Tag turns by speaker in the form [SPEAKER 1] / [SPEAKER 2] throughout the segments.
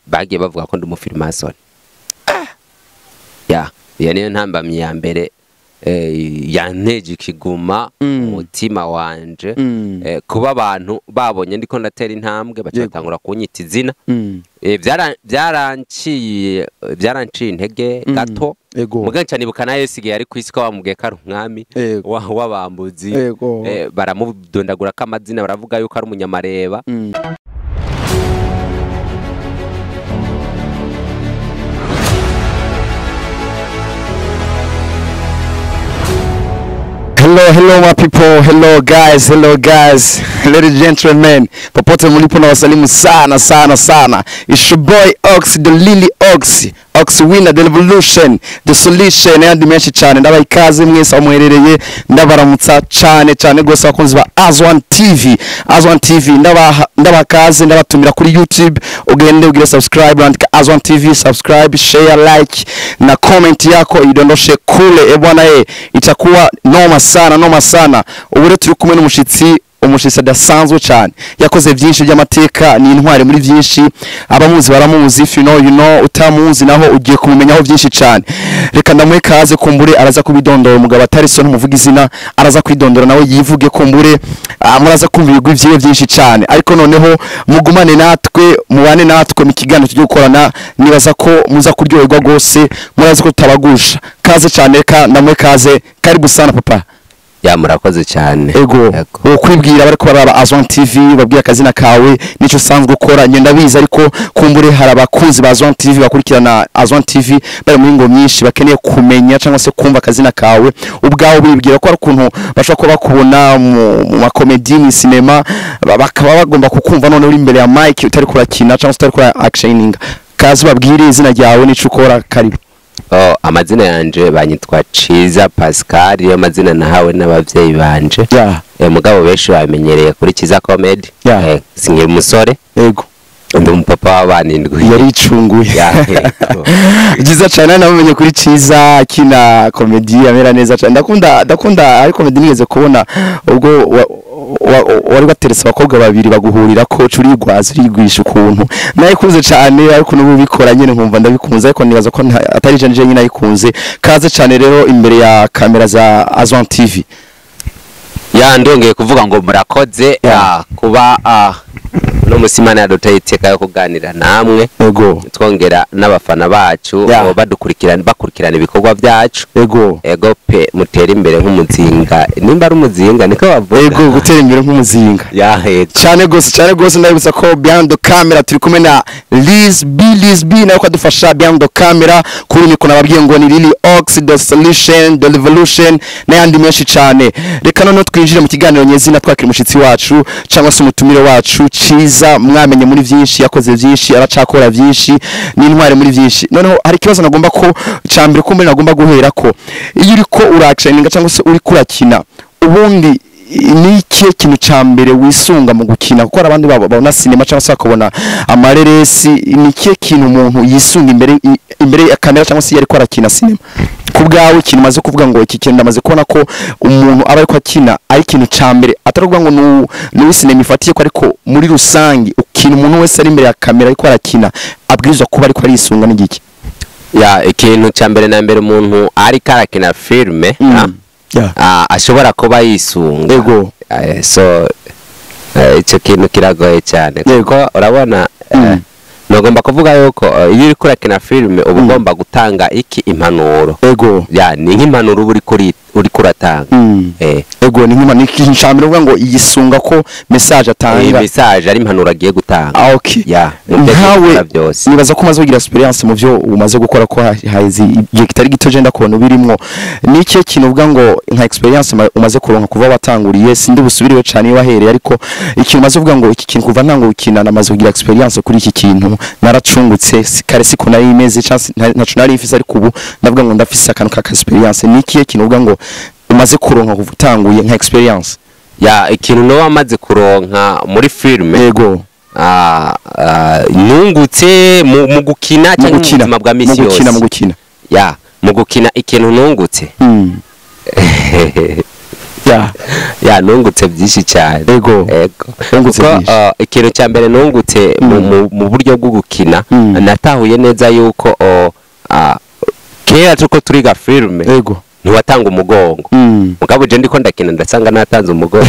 [SPEAKER 1] bagiye bavuga ko ndi umufirimason. Ya niyo ntambamye ya mbere yanteje ikiguma umutima wanje kuba abantu babonye ndiko ndatera intambwe bacatangura kunyita izina byaranciye intege gato muganca nibuka na Yesu yari kwisika bamubwiye ko ari umwami w'abambuzi baramudondagura ko amazina baravuga yuko ari umunyamareba.
[SPEAKER 2] Hello my people, hello guys, ladies and gentlemen, popote mlipo na wasalimu sana. It's your boy Ox, the Lily Ox winner, the revolution, the solution, and menshi cyane ndabaye ikaze mwese amwerereye ndabaramutsa cyane gose abakunzi ba Azwan TV ndabakaze ndabatumira kuri YouTube ugende ugire subscribe andika Azwan TV, subscribe, share, like na comment yako idondoshe kule bwana itakuwa noma sana. Ubure turi kumwe n'umushitsi adasanzwe cyane yakoze byinshi by'amateka ni intwari muri byinshi abamuzi baramuzi, if you know utamuzi naho ugiye kumenyaho byinshi cyane. Reka ndamwe kaze kumbure araza kubidondora umugabo atari so n'umuvuga izina araza kwidondora nawe yivuge kumbure muraza kumvirwa ivyiwe byinshi cyane, ariko noneho mugumane natwe mubane natwe mu kiganiro cyo gukorana nibaza ko muza kuryoherwa gose muraza ko tutabagusha. Kaze cyane reka ndamwe kaze karibu sana papa.
[SPEAKER 1] Ya murakoze cyane.
[SPEAKER 2] Kwibwira bari ko baraba Azwan TV babwira akazina kawe nico sanzwe ukora nyenda biza, ariko kumbure harabakunzi ba Azwan TV bakurikirana Azwan TV bari mu ngo myinshi bakeneye kumenya cyangwa se kumva akazina kawe ubwawo bibwira ko ari ukuntu bashaka ko bakubona mu makomedi mu cinema bakaba bagomba kukumva none uri imbere ya mic utari kurakina cyangwa utari kura actioning. Kazi babwire izina ryawe nico ukora karibu.
[SPEAKER 1] Amazina yanje banyitwa Ciza Pascal, yo mazina nahawe n'abavyeyi banje. Mugabo benshi bamenyereye kuri Ciza comedy. Singira umusore. Ndi umupapa w'abanindwi
[SPEAKER 2] yari icunguye. Ciza cyane namenye kuri Ciza kina comedy amera neza cyane. Ndakunda ari comedy nigeze kubona ubwo wari bateretse abakobwa babiri baguhurira ko curigwaza urigwisha ukuntu nayikunze cyane, ariko nubu bikora nyene nkumva ndabikunze, ariko nibaza ko atari je nyine nayikunze. Kaze cyane rero imbere ya kamera za Azwan TV.
[SPEAKER 1] Ndongeye kuvuga ngo murakoze kuba no musimana yadutayiteka yo kuganira namwe twongera n'abafana bacu bakurikirana ibikorwa byacu. Pe mutera imbere nk'umuzinga, nimba ari umuzinga niko bavuga.
[SPEAKER 2] Gutera imbere nk'umuzinga cyane gose ndabibutsa ko behind the camera turi kumwe na Liz B nayo kadufasha behind the camera kuri niko nababwiye ngo ni Lily Ox, the solution, the revolution n'ayandi menshi cyane. Reka none twinjire mu kiganiro nyezina twakira umushitsi wacu cyangwa se umutumire wacu Ciza, mwamenye muri byinshi yakoze byinshi aracakora byinshi ni intware muri byinshi. Noneho hari kibazo nagomba ko cyambere ko mbere nagomba guhera ko iyo uriko uracaninga cyangwa se uri kurakina ubundi ni ikihe kintu cyambere wisunga mu gukina, kuko abandi babona cinema cyangwa se bakabona amareresi, ni ikihe kintu umuntu yisunga imbere ya kamera cyangwa se yari ko arakina cinema? Kubgawe ikintu maze kuvuga ngo iki kintu ndamaze kubona ko umuntu aba ariko akina ari ikintu cyambere ataruvuga ngo ni cinema ifatiye ko, ariko muri rusangi ukintu umuntu wese ari imbere ya kamera ariko arakina abwirizwa kuba ariko arisunga n'igiki.
[SPEAKER 1] Ikintu cyambere na mbere umuntu ari karakina filme ashobora kuba yisunga. So icyo kintu kiragoye cyane kuko urabona nogomba kuvuga yuko iyo uri kurakina filme uba ugomba gutanga impanuro. Ni nk'impanuro uri kuratanga.
[SPEAKER 2] Ni nk'impanuro uvuga ngo yisunga ko message atanga.
[SPEAKER 1] Message ari impanuro agiye gutanga.
[SPEAKER 2] Nkawe nibaza ko umaze kugira experience mu byo umaze gukora ko hazi igihe kitari gito je ndakubona ubirimo. Ni iki kintu uvuga ngo nka experience umaze kuronka kuva watanguriye sindi busubiriwe cyane wahereye, ariko ikintu umaze kuvuga ngo iki kintu kuva ntango ukina namaze kugira experience kuri iki kintu naracungutse kare siko nari imeze chance national ifise, ariko ubu ndavuga ngo ndafise akantu ka experience. Ni iki kintu uvuga ngo umaze kuronka kuvutanguye nka experience?
[SPEAKER 1] Ikintu no wamaze kuronka muri filme nungutse mu gukina cyangwa ubuzima bwa misi yose.
[SPEAKER 2] Mu gukina
[SPEAKER 1] ikintu nungutse ya nungutse byinshi cyane
[SPEAKER 2] ego
[SPEAKER 1] nungutse ikintu cya mbere nungutse mu buryo bwo gukina natahuye neza yuko kera tuko turiga filme
[SPEAKER 2] ego
[SPEAKER 1] ntiwatanga umugongo mugabo je ndiko ndakina ndasanga natanze umugongo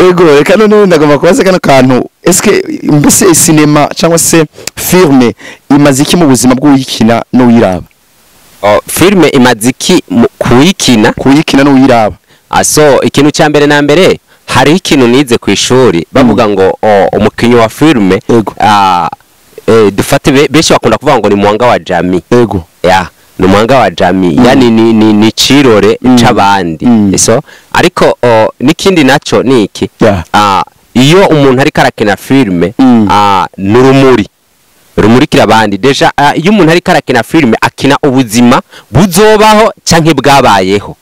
[SPEAKER 2] ego reka none ndagomba kubaza kano kantu eske mbese cinema cyangwa se filme imaze iki mu buzima bw'uyikina no wiraba
[SPEAKER 1] filme imaze iki
[SPEAKER 2] kuyikina no wiraba
[SPEAKER 1] so ikintu cya mbere na mbere hari ikintu nize ku ishuri bavuga ngo umukinyi wa filme dufate benshi bakunda kuvuga ngo ni mwanga wa jamii
[SPEAKER 2] ego
[SPEAKER 1] ni mwanga wa jamii yani ni cirore c'abandi so ariko nikindi naco niki iyo umuntu ari karakina filme n'urumuri rumurikira abandi deja iyo umuntu ari karakina filme akina ubuzima buzobaho canke bwabayeho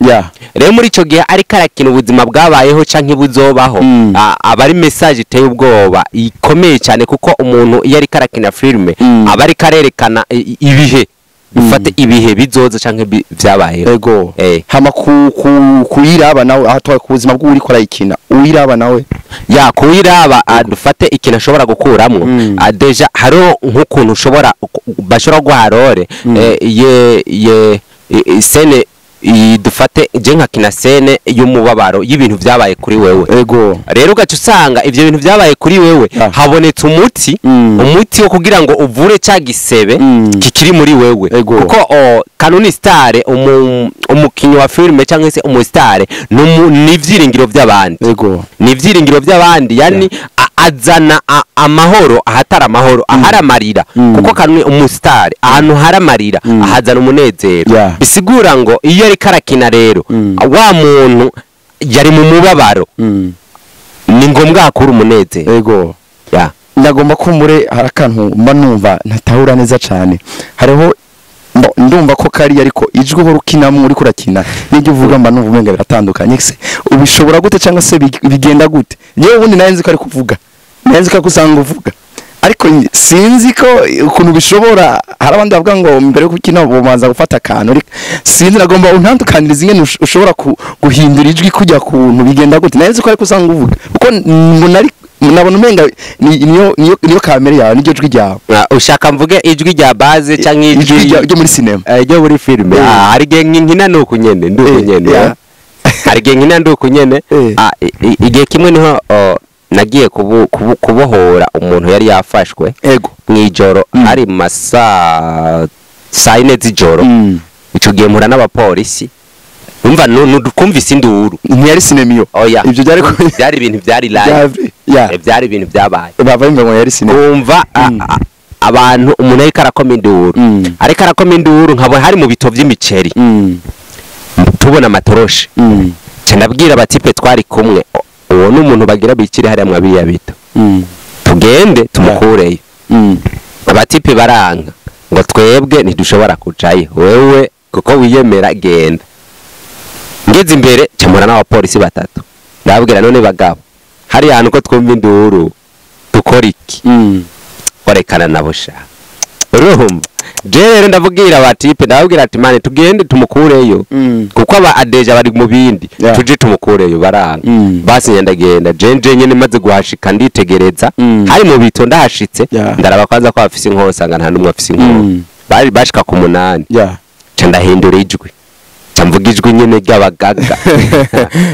[SPEAKER 1] rero muri ico gihe ari karakina ubuzima bwabayeho canke buzobaho abari message iteye ubwoba ikomeye cyane kuko umuntu iyo ari karakina filme abari karerekana ibihe ufate ibihe bizoza canke vyabayeho
[SPEAKER 2] ego hama kuyiraba nawe ahatwa ku buzima bw'uri ko arayikina uyiraba nawe
[SPEAKER 1] kuyiraba dufate ikintu ashobora gukuramwo deja haro nk'ukuntu bashobora guharore sene dufate je nkakina sene y'umubabaro y'ibintu vyabaye kuri wewe
[SPEAKER 2] ego
[SPEAKER 1] rero ugaca usanga ivyo bintu vyabaye kuri wewe habonetse umuti wo kugira ngo uvure ca gisebe kikiri muri wewe kuko kanuni stare umukinyi wa filme cyangwa se umusitare ni ivyiringiro vy'abandi ni ivyiringiro vy'abandi yani azana amahoro ahatara amahoro aharamarira kuko kanuni umusitare ahantu haramarira ahazana umunezero bisigura ngo iyo ari karakina rero wa muntu yari mu mubabaro ni ngombwa akura umunezero
[SPEAKER 2] ego ndagomba kumure harakantu mba numva ntatahura neza cyane hariho ndumva ko kari ariko ijwi ho rukinamo uri kurakina n'ibyo uvuga mba numva umenga biratandukanye se ubishobora gute cyangwa se bigenda gute yewe ubundi nayenze ko ari kuvuga nayenze ko kusanga uvuga ariko sinzi ko ukuntu bishobora hari abandi bavuga ngo mbere yo gukina ubanza gufata akantu sinzi nagomba untandukaniriza ingene ushobora guhindura ijwi kujya kuntu bigenda gute nayenze ko ari kusanga uvuga uko nabona umenga niyo kamera yawe niryo jwi ryawe
[SPEAKER 1] ushaka mvuge ijwi rya base cyangwa
[SPEAKER 2] ijwi ryo muri cinema
[SPEAKER 1] ryo muri filme hari gihe nkina nuko nyene hari gihe nkina nduko nyene igihe kimwe niho nagiye kubohora umuntu yari yafashwe mwijoro ari masa sayine z'ijoro ico gihe mpura n'abapolisi umva nukumvise induru
[SPEAKER 2] ntiyari sinemiyo
[SPEAKER 1] ibyo byari ibintu byari live byari ibintu byabaye
[SPEAKER 2] bavanye ngo yari sinemiyo
[SPEAKER 1] umva abantu umuntu ari karakoma induru ari karakoma induru nkabo hari mu bito by'imiceri tubona amatoroshi cyandabwira abatipe twari kumwe uwo n'umuntu bagira bikiri hari amwabiya bito tugende tumukureyo abatipe baranga ngo twebwe ntidushobora kujayo wewe kuko wiyemera genda ngeze imbere cyamura n'abapolisi batatu ndababwira none bagabo hari ahantu ko twumva induru dukora iki korekana nabo sha urumva je rero ndavugira abatipe ndababwira ati mane tugende tumukureyo kuko aba adeja bari mu bindi tuje tumukureyo baranga basi ndagenda je nyene maze guhashika nditegereza hari mu bito ndahashitse ndaraba kwanza ko bafise inkoro sanga nta numwe afise inkoro bari bashika ku 8 ndahindura ijwi mvuga ijwi nyene ry'abagaga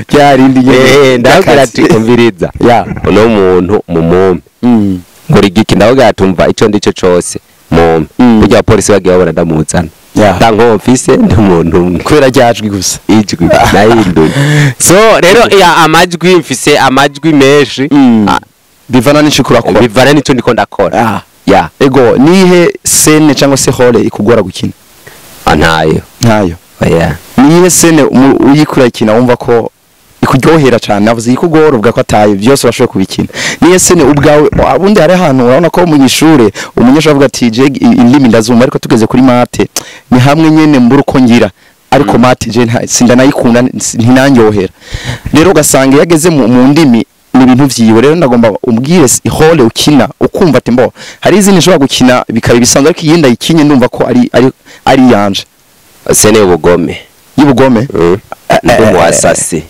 [SPEAKER 2] cyarindi nyene
[SPEAKER 1] ndabwira ati umviriza uno muntu mumumpe muri giki ndabwira tumva ico ndico cyose mumpe burya polisi bagiye babona ndamuzana tango office n'umuntu
[SPEAKER 2] kwera ryajwi gusa
[SPEAKER 1] ijwi nahinduye so rero amajwi mfise amajwi menshi
[SPEAKER 2] bivana n'icikura ko
[SPEAKER 1] bivana n'ico ndiko ndakora
[SPEAKER 2] ego nihe scene cyangwa se hole ikugora gukina
[SPEAKER 1] ntayo
[SPEAKER 2] nihe scene uyikurikina wumva ko ikuryohera cyane navuze ikugora ubwa ko ataye byose urashoboye kubikina nihe scene ubwawe abundi hari ahantu urabona ko mu nyishure umunyesha avuga ati je indimi ndazumva ariko tugeze kuri mate ni hamwe nyene mbura uko ngira ariko mate je sinda nayikunda ntinanyohera rero ugasanga yageze mu ndimi n'ibintu vyiwe rero ndagomba umbwire hole ukina ukumva ati mbo hari izindi nshobora gukina bikaba bisanzwe ariko yenda ikinye ndumva ko ari yanje
[SPEAKER 1] sene ubugome
[SPEAKER 2] y'ubugome
[SPEAKER 1] ndumu asasi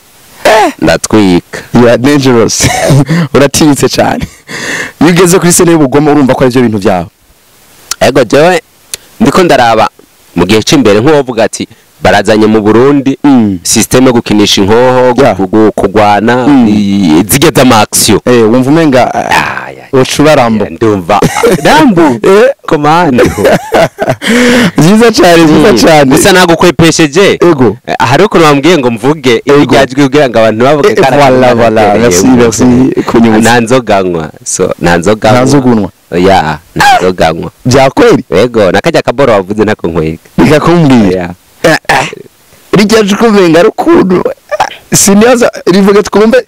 [SPEAKER 1] ndatwika
[SPEAKER 2] ya dangerous uratinyitse cyane iyo ugeze kuri scene y'ubugome urumva ko ari byo bintu byawe
[SPEAKER 1] ego jewe ndiko ndaraba mu gihe cy'imbere nk'uwovuga ati barazanye mu Burundi system yo gukinisha inkoho kugwana zigeza amaction
[SPEAKER 2] wumva umenga ucubarambo
[SPEAKER 1] ndumva rambo komande
[SPEAKER 2] Ciza cyane
[SPEAKER 1] gusa nagukwepesheje
[SPEAKER 2] ego
[SPEAKER 1] hari uko bambwiye ngo mvuge ibyajwe kugira ngo abantu bavuge
[SPEAKER 2] voilà merci kunyuza
[SPEAKER 1] nanzoganywa so nanzogunwa ya nanzoganywa
[SPEAKER 2] byakweri
[SPEAKER 1] ego nakajya kaboro wavuze nako nkwega
[SPEAKER 2] bikakumbira rijyaje kumenga Rukundo siniaza rivuga twumve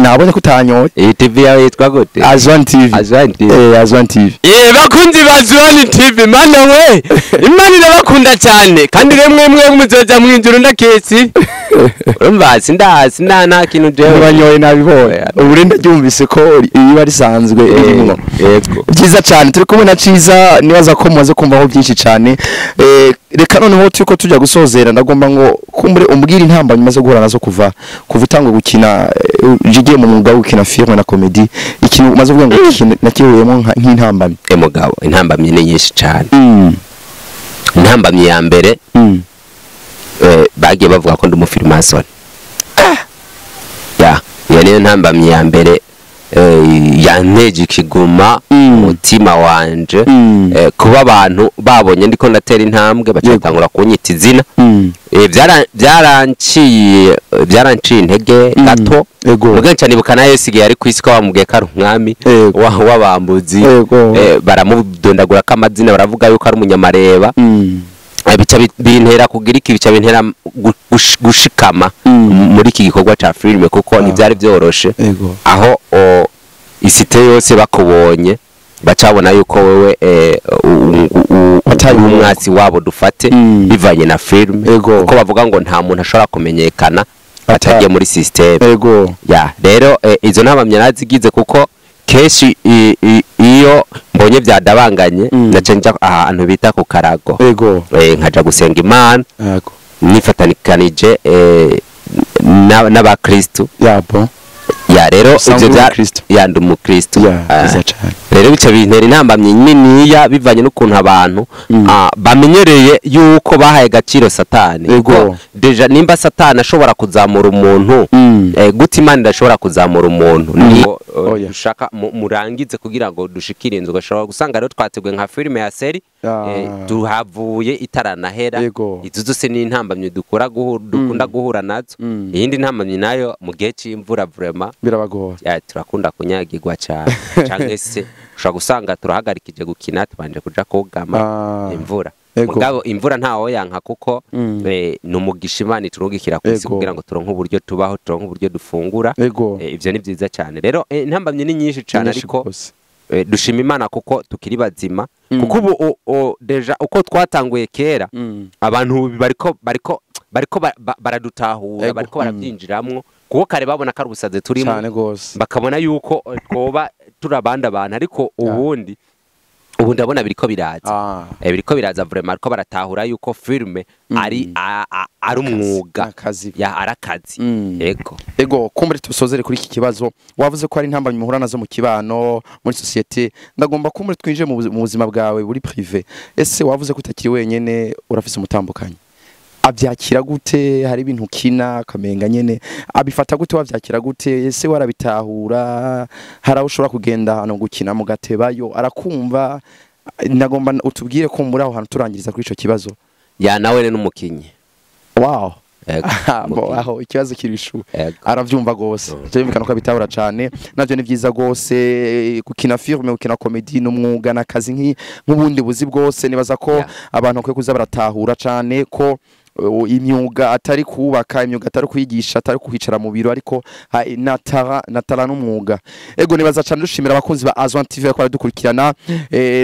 [SPEAKER 2] nabonye kutanyoye
[SPEAKER 1] TV yawe yitwa gute
[SPEAKER 2] Azwan TV Azwan TV
[SPEAKER 1] bakunzi ba Azwan TV mana we imana irabakunda cyane kandi remwe muzoza mwinjuru ndakesi urumva sinda nta kintu jewe
[SPEAKER 2] banyoye nabibonye uburenda ryumvise ko iba risanzwe irimo
[SPEAKER 1] yego
[SPEAKER 2] byiza cyane turi kumwe na Ciza nibaza ko mumaze kumvaho byinshi cyane reka noneho tuko tujya gusozera ndagomba ngo kumbure umbwira intambanye maze guhura nazo kuva itango gukina jigiye mu mwuga wo gukina film na comedy ikintu maze kuvuga ngo nakihuyemo nk'intambamye
[SPEAKER 1] mugabo intambamye ni nyinshi cyane intambamye ya mbere bagiye bavuga ko ndi umufilmason ya niyo ntambamye ya mbere yanteje ikiguma umutima wanje kuba abantu babonye ndiko ndatera intambwe bacatangura kunyita izina byaranciye intege gato mugenca nibuka na Yesigiye ari kwisi ko bamubwiye ko ari umwami w'abambuzi baramudondagura ko amazina baravuga yuko ari umunyamareba bica bintera kugira iki bica bintera gushikama muri iki gikorwa ca filime kuko ntibyari byoroshe aho isite yose bakubonye bacabona yuko wewe umwatsi wabo dufate bivanye na filime kuko bavuga ngo nta muntu ashobora kumenyekana atagiye muri system ya rero izo ntabamye nazigize kuko keshi iyo mbonye byadabanganye nacenja ahantu bita ku karago nkaja gusenga Imana nifatanikanije n'abakristo ya rero ivyo yandi umukristo rero bica bintera intambamye niniya bivanye n'ukuntu abantu bamenyereye yuko bahaye gaciro satani deja nimba satani ashobora kuzamura umuntu gute Imana idashobora kuzamura umuntu niyo dushaka murangize kugira ngo dushikire inzu gashobora gusanga rero twategwe nka filime ya seri duhavuye itaranahera izo zose ni intambamye dukunda guhura nazo iyindi ntambamye nayo mu gihe cy'imvura vraiment
[SPEAKER 2] birabagora
[SPEAKER 1] turakunda kunyagirwa cyane cyangwa se ushobora gusanga turahagarikije gukina tubanje kuja kogama imvura mugabo imvura ntawo yanka kuko numugisha Imana turungikira kwisi kugira ngo turonke uburyo tubaho turonke uburyo dufungura ivyo ni byiza cyane rero intambamye ni nyinshi cyane ariko dushima Imana kuko tukiri bazima kuko ubu deja uko twatanguye kera abantu bariko baradutahura bariko barabyinjiramwo kuko kare babona ko ari ubusaze turimo bakabona yuko twoba turabanda abantu ariko ubundi ndabona biriko biraza vraiment ariko baratahura yuko filme ari umwuga ya arakazi
[SPEAKER 2] ego kumbure tusozere kuri iki kibazo wavuze ko ari intambamye muhura nazo mu kibano muri societe ndagomba kumbure twinje mu buzima bwawe buri privé ese wavuze ko utakiri wenyene urafise umutambukanye abyakira gute hari ibintu ukina kamenga nyene abifata gute wavyakira gute ese warabitahura hari ushobora kugenda hano gukina mu gatebayo arakumva nagomba utubwire ko muri aho hantu turangiriza kuri ico kibazo
[SPEAKER 1] ya nawe n'umukinyi
[SPEAKER 2] wow aho ikibazo kirishu aravyumva gose cyumvikana ko bitahura cyane navyo ni byiza gose gukina filme gukina comedy n'umwuga nakazi nk'ubundi buzi bwose nibaza ko abantu kwe kuza baratahura cyane ko imyuga atari kubaka imyuga atari kwigisha atari kwicara mu biro ariko natara n'umwuga ego nibaza cyane dushimira abakunzi ba Azwan TV ko baradukurikirana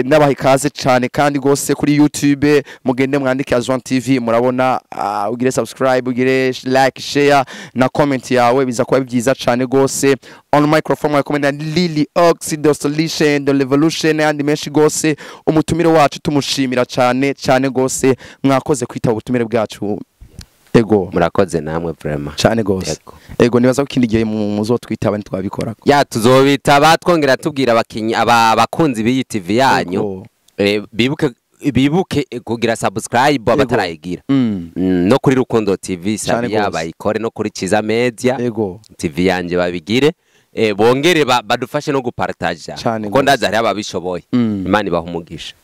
[SPEAKER 2] nabaha ikaze cyane kandi gose kuri YouTube mugende mwandike Azwan TV murabona ugire subscribe ugire like share na comment yawe biza kuba byiza cyane gose on microphone wakomenda Lily Ox the solution the revolution and menshi gose umutumire wacu tumushimira cyane gose mwakoze kwita ubutumire bwacu ego
[SPEAKER 1] murakoze namwe vraiment
[SPEAKER 2] cyane gose ego nibaza ko ikindi gihe muzotwitaba ntitwabikora
[SPEAKER 1] ya tuzobitaba twongera tubwira abakinyi abakunzi b'iyi TV yanyu bibuke kugira subscribe abatarayigira no kuri Rukundo TV sabiya bayikore no kuri Ciza Media TV yanje babigire bongere badufashe no gupartager kuko ndaza hari ababishoboye Imana ibaha umugisha